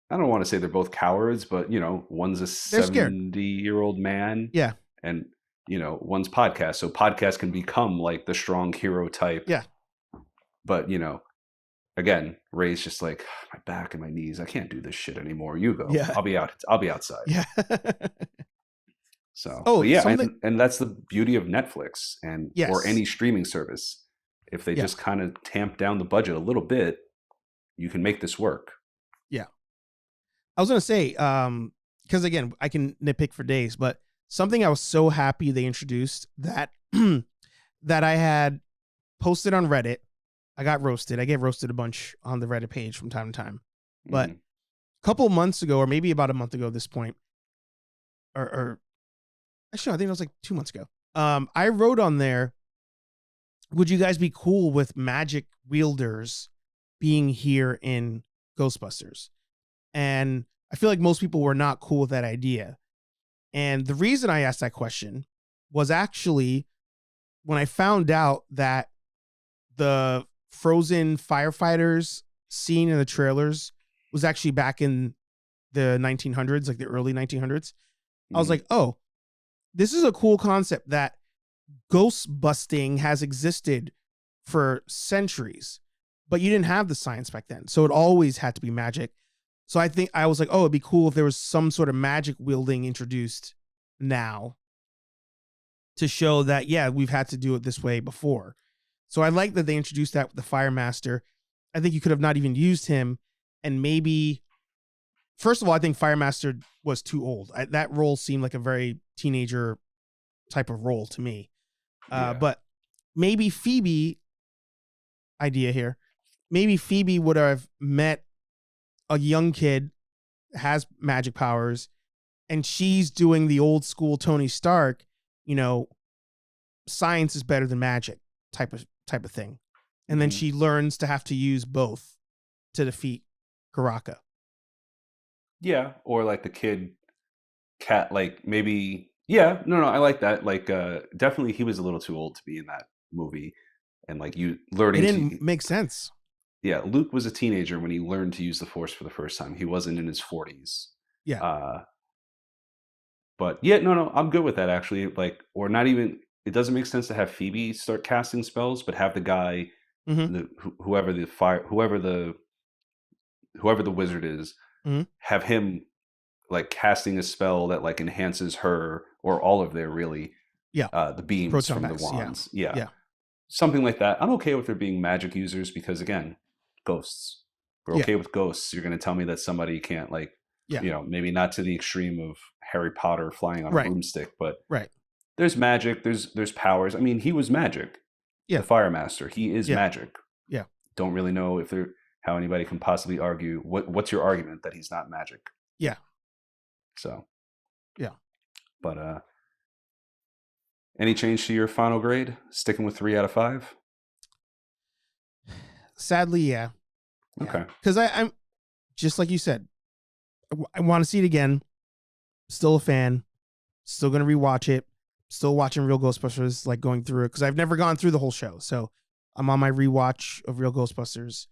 I don't want to say they're both cowards, but you know, one's a 70-year-old man. Yeah. And you know, one's podcast. So podcast can become like the strong hero type. Yeah. But you know, again, Ray's just like, my back and my knees, I can't do this shit anymore. You go. Yeah. I'll be outside. Yeah. So yeah, and that's the beauty of Netflix and or any streaming service. If they just kind of tamp down the budget a little bit, you can make this work. Yeah. I was gonna say, because again, I can nitpick for days, but something I was so happy they introduced that that I had posted on Reddit. I got roasted. I get roasted a bunch on the Reddit page from time to time. But a couple months ago, or maybe about a month ago at this point, or actually, I think it was like 2 months ago. I wrote on there, would you guys be cool with magic wielders being here in Ghostbusters? And I feel like most people were not cool with that idea. And the reason I asked that question was actually when I found out that the frozen firefighters scene in the trailers was actually back in the 1900s, like the early 1900s. I was like, oh, this is a cool concept that ghost busting has existed for centuries, but you didn't have the science back then. So it always had to be magic. So I was like, oh, it'd be cool if there was some sort of magic wielding introduced now to show that, yeah, we've had to do it this way before. So I like that they introduced that with the Fire Master. I think you could have not even used him. And maybe, first of all, I think Fire Master was too old. That role seemed like a very teenager type of role to me. But maybe Phoebe, idea here, maybe Phoebe would have met a young kid, has magic powers, and she's doing the old school Tony Stark, you know, science is better than magic type of thing. And then she learns to have to use both to defeat Karaka. Yeah, or like the kid cat, like maybe, yeah, no, I like that. Like definitely he was a little too old to be in that movie. And like you learning it didn't make sense. Yeah, Luke was a teenager when he learned to use the Force for the first time. He wasn't in his 40s. Yeah. But yeah, no, I'm good with that actually. Like, or not even, it doesn't make sense to have Phoebe start casting spells, but have the guy, whoever the wizard is, have him like casting a spell that like enhances her or all of their really, the beams Proton from Max, the wands. Yeah. Yeah. Something like that. I'm okay with there being magic users because again, ghosts. We're Yeah. okay with ghosts. You're going to tell me that somebody can't, like, Yeah. you know, maybe not to the extreme of Harry Potter flying on a Right. broomstick, but Right. there's magic. There's powers. I mean, he was magic. Yeah. The Fire Master. He is Yeah. magic. Yeah. Don't really know if there how anybody can possibly argue. What's your argument that he's not magic? Yeah. So. Yeah. But any change to your final grade? Sticking with 3 out of 5? Sadly, yeah. Okay. Because I'm just like you said, I want to see it again. Still a fan. Still going to rewatch it. Still watching Real Ghostbusters, like going through it, because I've never gone through the whole show. So I'm on my rewatch of Real Ghostbusters.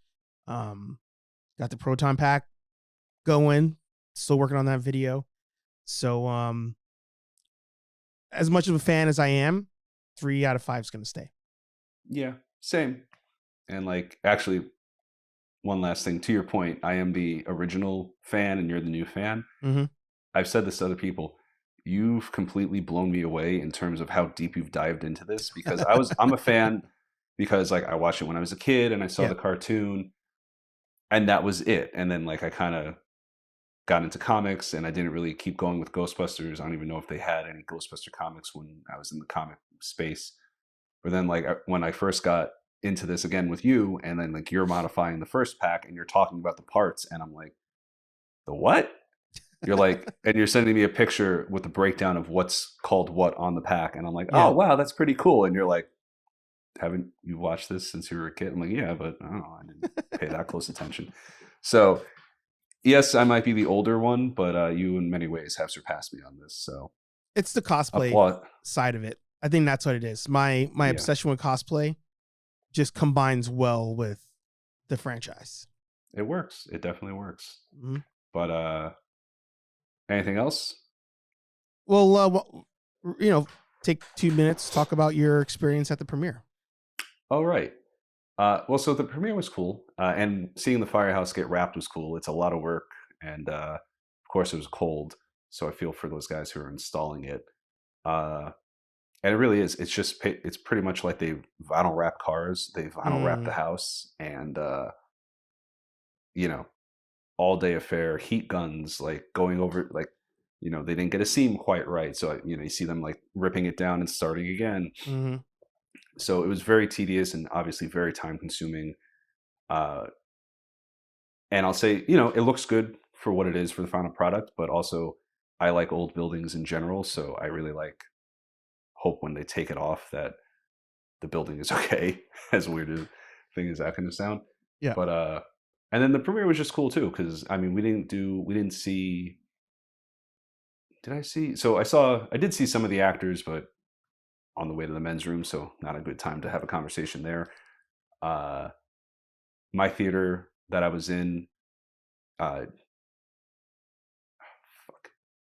Got the Proton Pack going. Still working on that video. So as much of a fan as I am, 3 out of 5 is going to stay. Yeah, same. And like, actually, one last thing to your point, I am the original fan and you're the new fan. Mm-hmm. I've said this to other people. You've completely blown me away in terms of how deep you've dived into this, because I'm a fan because like I watched it when I was a kid and I saw the cartoon and that was it. And then like I kind of got into comics and I didn't really keep going with Ghostbusters. I don't even know if they had any Ghostbuster comics when I was in the comic space. But then like when I first got into this again with you, and then like you're modifying the first pack and you're talking about the parts and I'm like, the what? You're like, and you're sending me a picture with the breakdown of what's called what on the pack. And I'm like, oh, wow, that's pretty cool. And you're like, haven't you watched this since you were a kid? I'm like, yeah, but I don't know. I didn't pay that close attention. So yes, I might be the older one, but you in many ways have surpassed me on this. So it's the cosplay side of it. I think that's what it is. My obsession with cosplay just combines well with the franchise. It works. It definitely works. Mm-hmm. But anything else? Well, take 2 minutes, talk about your experience at the premiere. All right. Well, so the premiere was cool, and seeing the firehouse get wrapped was cool. It's a lot of work, and of course it was cold, so I feel for those guys who are installing it. And it really is. It's pretty much like they vinyl wrap cars. They vinyl wrap the house, and all day affair, heat guns, like going over, like they didn't get a seam quite right, so you see them like ripping it down and starting again. Mm-hmm. So it was very tedious and obviously very time consuming. And I'll say, it looks good for what it is for the final product, but also I like old buildings in general. So I really hope when they take it off that the building is okay, as weird a thing as that going to sound. Yeah. But, and then the premiere was just cool too. Cause I mean, we didn't see, did I see? So I did see some of the actors, but on the way to the men's room, so not a good time to have a conversation there. My theater that I was in,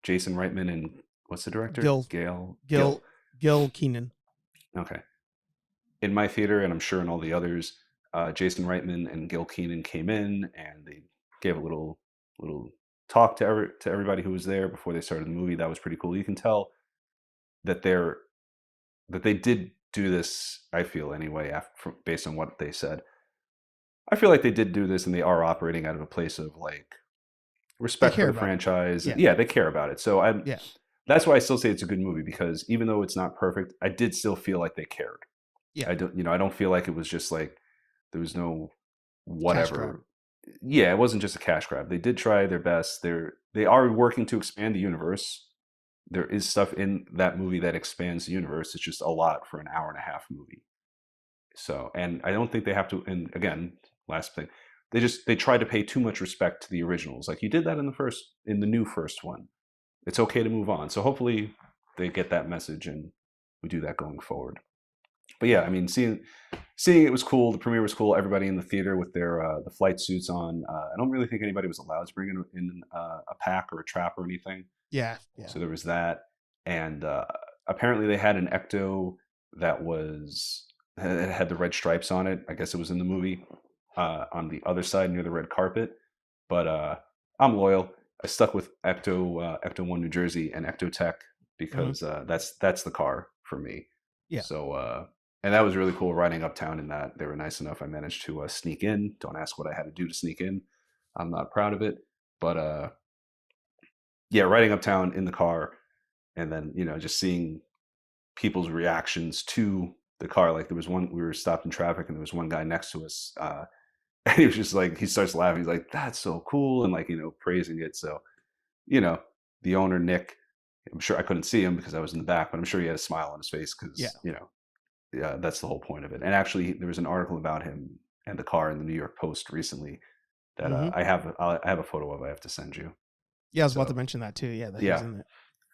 Jason Reitman and what's the director? Gil Keenan. Okay. In my theater, and I'm sure in all the others, Jason Reitman and Gil Keenan came in and they gave a little talk to everybody who was there before they started the movie. That was pretty cool. You can tell that they did do this, I feel anyway, based on what they said. I feel like they did do this and they are operating out of a place of like respect for the franchise. Yeah, they care about it. So that's why I still say it's a good movie, because even though it's not perfect, I did still feel like they cared. Yeah. I don't feel like it was just like there was no whatever. Yeah, it wasn't just a cash grab. They did try their best. They are working to expand the universe. There is stuff in that movie that expands the universe. It's just a lot for an hour and a half movie. So, and I don't think they have to, and again, last thing, they try to pay too much respect to the originals. Like you did that in the new first one. It's okay to move on. So hopefully they get that message and we do that going forward. But yeah, I mean, seeing it was cool. The premiere was cool. Everybody in the theater with their the flight suits on. I don't really think anybody was allowed to bring in a pack or a trap or anything. Yeah. So there was that, and apparently they had an Ecto that had the red stripes on it. I guess it was in the movie on the other side near the red carpet. But I'm loyal. I stuck with Ecto 1 New Jersey and Ecto Tech because that's the car for me. Yeah. So and that was really cool riding uptown in that. They were nice enough. I managed to sneak in. Don't ask what I had to do to sneak in. I'm not proud of it, but yeah, riding uptown in the car, and then just seeing people's reactions to the car. Like there was one, we were stopped in traffic, and there was one guy next to us, and he was just like, he starts laughing. He's like, "That's so cool," and like praising it. So you know, the owner Nick, I'm sure I couldn't see him because I was in the back, but I'm sure he had a smile on his face because yeah, that's the whole point of it. And actually, there was an article about him and the car in the New York Post recently that Mm-hmm. I have a photo of. I have to send you. Yeah, I was about to So mention that too. Yeah, that he was yeah, in it.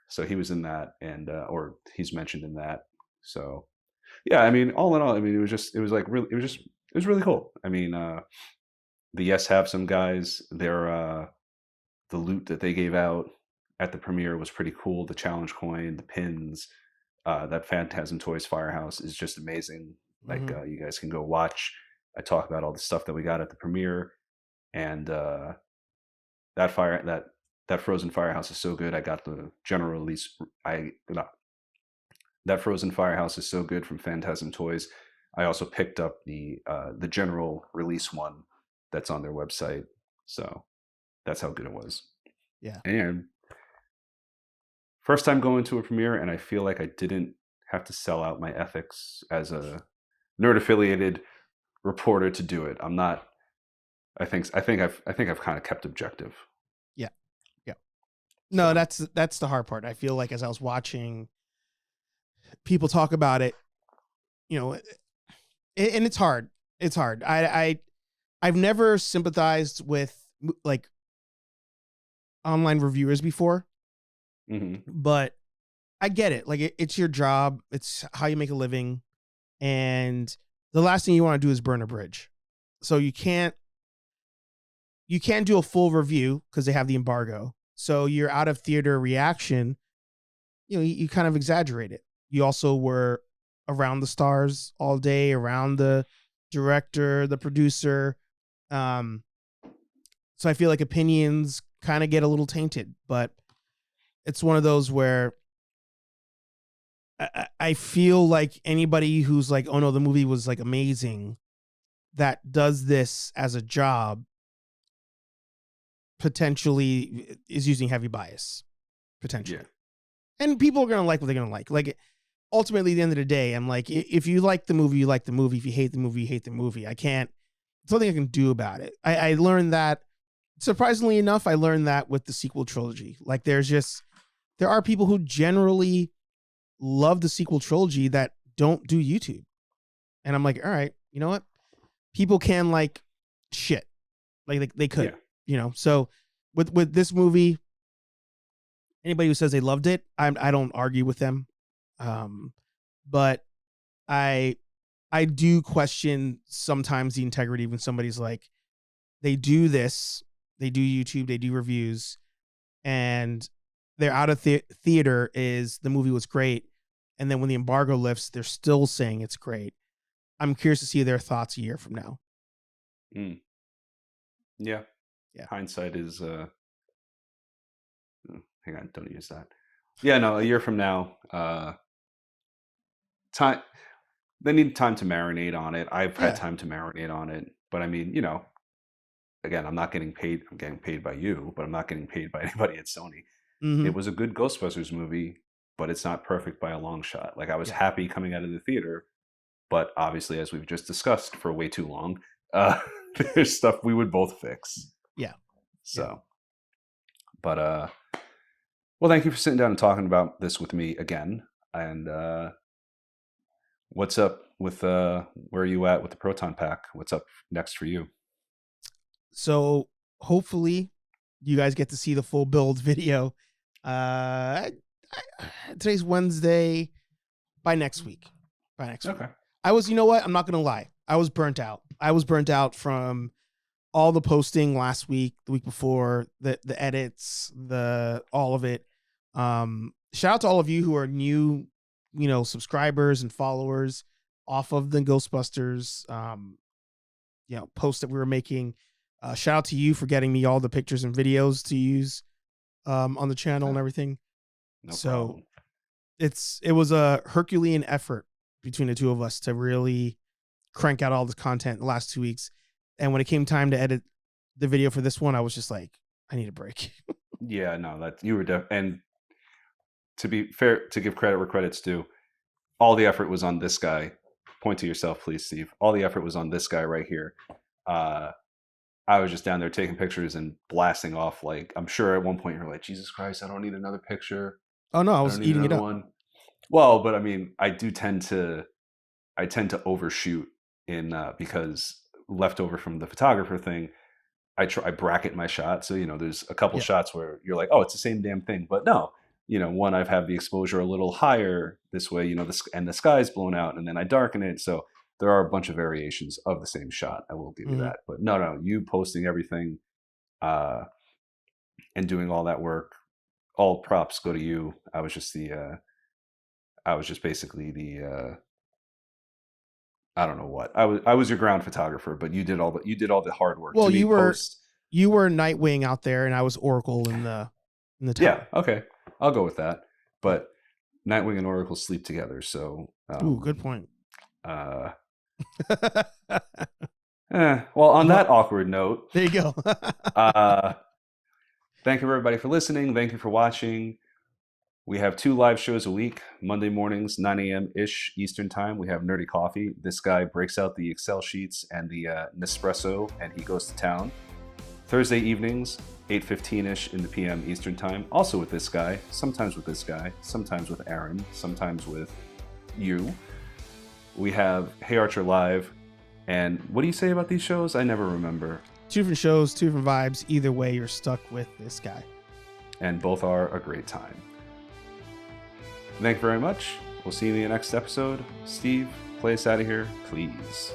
so he was in that, and or he's mentioned in that. So yeah, I mean, all in all, I mean, it was like really, it was really cool. I mean, the Yes Have Some guys, the loot that they gave out at the premiere was pretty cool. The challenge coin, the pins, that Phantasm Toys Firehouse is just amazing. Like Mm-hmm. you guys can go watch. I talk about all the stuff that we got at the premiere, and that fire that Frozen Firehouse is so good. I got the general release. I no, that Frozen Firehouse is so good from Phantasm Toys. I also picked up the general release one that's on their website. So that's how good it was. Yeah. And first time going to a premiere, and I feel like I didn't have to sell out my ethics as a nerd affiliated reporter to do it. I'm not. I think I've kind of kept objective. Yeah. Yeah. No, So that's the hard part. I feel like as I was watching people talk about it, and it's hard. It's hard. I've never sympathized with like online reviewers before, mhm. but I get it. Like it's your job. It's how you make a living, and the last thing you want to do is burn a bridge. So you can't do a full review because they have the embargo. So your out of theater reaction, you kind of exaggerate it. You also were around the stars all day, around the director, the producer. Um, so I feel like opinions kind of get a little tainted, but it's one of those where I feel like anybody who's like, oh no, the movie was like amazing, that does this as a job potentially is using heavy bias potentially. Yeah, And people are going to like what they're going to like. Like ultimately at the end of the day, I'm like, if you like the movie, you like the movie. If you hate the movie, you hate the movie. There's nothing I can do about it. I learned that, surprisingly enough, I learned that with the sequel trilogy. Like there are people who generally love the sequel trilogy that don't do YouTube. And I'm like, all right, you know what? People can like shit. Like they could, So with this movie, anybody who says they loved it, I don't argue with them. But I do question sometimes the integrity when somebody's like, they do this, they do YouTube, they do reviews, and their out of theater is the movie was great, and then when the embargo lifts, they're still saying it's great. I'm curious to see their thoughts a year from now. mm. Yeah. Yeah. Hindsight is. Hang on, don't use that. Yeah, no. A year from now, time. They need time to marinate on it. I've had Yeah. time to marinate on it, but I mean, again, I'm not getting paid. I'm getting paid by you, but I'm not getting paid by anybody at Sony. Mm-hmm. It was a good Ghostbusters movie, but it's not perfect by a long shot. Like I was Yeah. happy coming out of the theater, but obviously, as we've just discussed for way too long, there's stuff we would both fix. Yeah. So, but well, thank you for sitting down and talking about this with me again. And what's up with where are you at with the Proton Pack? What's up next for you? So hopefully you guys get to see the full build video. Today's Wednesday. By next week. Okay. You know what? I'm not going to lie. I was burnt out. From all the posting last week, the week before, the edits, all of it. Shout out to all of you who are new, subscribers and followers off of the Ghostbusters, post that we were making. Shout out to you for getting me all the pictures and videos to use on the channel and everything. No so problem. it was a Herculean effort between the two of us to really crank out all this content the last 2 weeks. And when it came time to edit the video for this one, I was just like, I need a break. Yeah, no, that you were and to be fair, to give credit where credit's due, all the effort was on this guy. Point to yourself, please, Steve. All the effort was on this guy right here. I was just down there taking pictures and blasting off. Like, I'm sure at one point you're like, Jesus Christ, I don't need another picture. Oh no, I was don't need eating it another up. one. Well, but I mean, I tend to overshoot in because leftover from the photographer thing, I bracket my shot. So, there's a couple Yeah. shots where you're like, oh, it's the same damn thing. But no, one, I've had the exposure a little higher this way, and the sky's blown out, and then I darken it. So there are a bunch of variations of the same shot. I will give you that. But no, you posting everything and doing all that work, all props go to you. I was just basically the I don't know what. I was your ground photographer, but you did all the hard work. Well, to me, you were Nightwing out there, and I was Oracle in the tower. Yeah, okay, I'll go with that. But Nightwing and Oracle sleep together, so Ooh, good point. Well, on that awkward note, there you go. Thank you everybody for listening. Thank you for watching. We have 2 live shows a week. Monday mornings, 9 a.m. ish Eastern time. We have Nerdy Coffee. This guy breaks out the Excel sheets and the Nespresso, and he goes to town. Thursday evenings, 8:15-ish in the PM Eastern time. Also with this guy. Sometimes with this guy. Sometimes with Aaron. Sometimes with you. We have HeyArcher Live. And what do you say about these shows? I never remember. 2 different shows, 2 different vibes. Either way, you're stuck with this guy. And both are a great time. Thank you very much. We'll see you in the next episode. Steve, play us out of here, please.